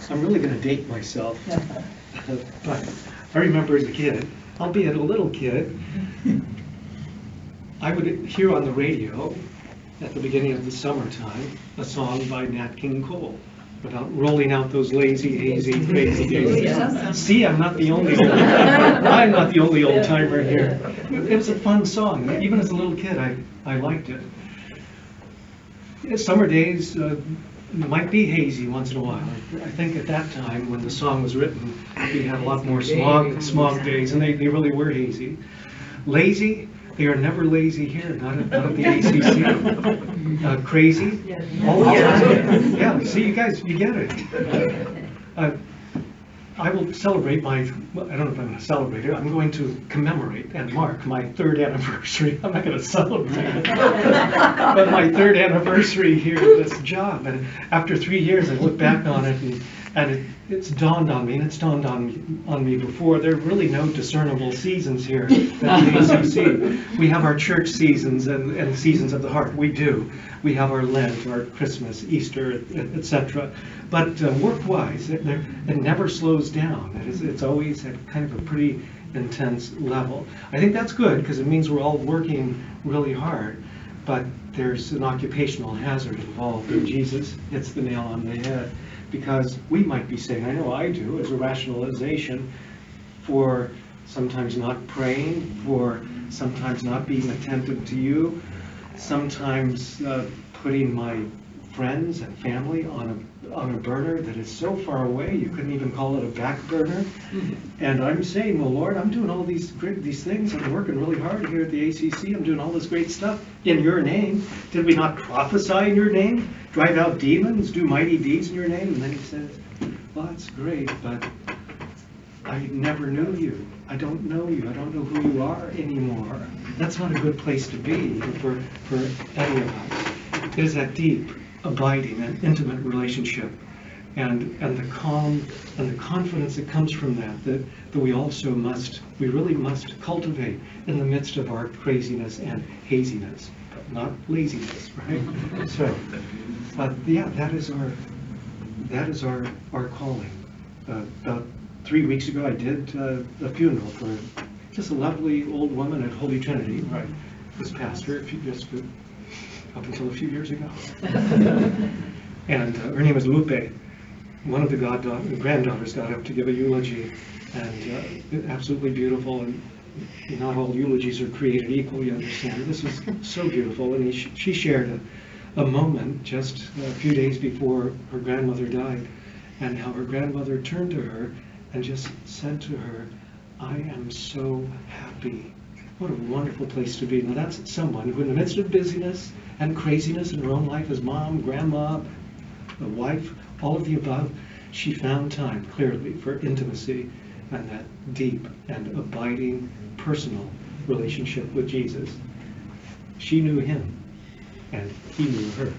I'm really going to date myself. But I remember as a kid, albeit a little kid, I would hear on the radio at the beginning of the summertime a song by Nat King Cole about rolling out those lazy, hazy, crazy days. See, I'm not the only old timer here. It was a fun song. Even as a little kid, I liked it. Summer days might be hazy once in a while. I think at that time, when the song was written, we had a lot more smog days, and they really were hazy. Lazy, they are never lazy here, not at the ACC. Crazy, all the time. Yeah, see, you guys, you get it. I will celebrate I don't know if I'm going to celebrate it, I'm going to commemorate and mark my 3rd anniversary. I'm not going to celebrate it, but my 3rd anniversary here at this job. And after 3 years, I look back on it, and it's dawned on me, and it's dawned on me before, there are really no discernible seasons here at the ACC. We have our church seasons and seasons of the heart. We do. We have our Lent, our Christmas, Easter, etc. But work-wise, it never slows down. It's always at kind of a pretty intense level. I think that's good, because it means we're all working really hard, but there's an occupational hazard involved, and Jesus hits the nail on the head. Because we might be saying, I know I do, as a rationalization for sometimes not praying, for sometimes not being attentive to you, sometimes putting my friends and family on a burner that is so far away you couldn't even call it a back burner. And I'm saying, well, Lord, I'm doing all these things. I'm working really hard here at the ACC. I'm doing all this great stuff in your name. Did we not prophesy in your name? Drive out demons, do mighty deeds in your name? And then he says, well, that's great, but I never knew you. I don't know you. I don't know who you are anymore. That's not a good place to be for any of us. It is that deep, abiding, and intimate relationship, and the calm and the confidence that comes from that we really must cultivate in the midst of our craziness and haziness, but not laziness, right? So, yeah, that is our calling. About 3 weeks ago, I did a funeral for just a lovely old woman at Holy Trinity. Right, was pastor up until a few years ago, and her name was Lupe. One of the granddaughters got up to give a eulogy, and absolutely beautiful. And not all eulogies are created equal, you understand. This was so beautiful, and she shared a moment just a few days before her grandmother died, and how her grandmother turned to her and just said to her, I am so happy. What a wonderful place to be. Now that's someone who in the midst of busyness and craziness in her own life as mom, grandma, a wife, all of the above, she found time clearly for intimacy and that deep and abiding personal relationship with Jesus. She knew him, and he knew her.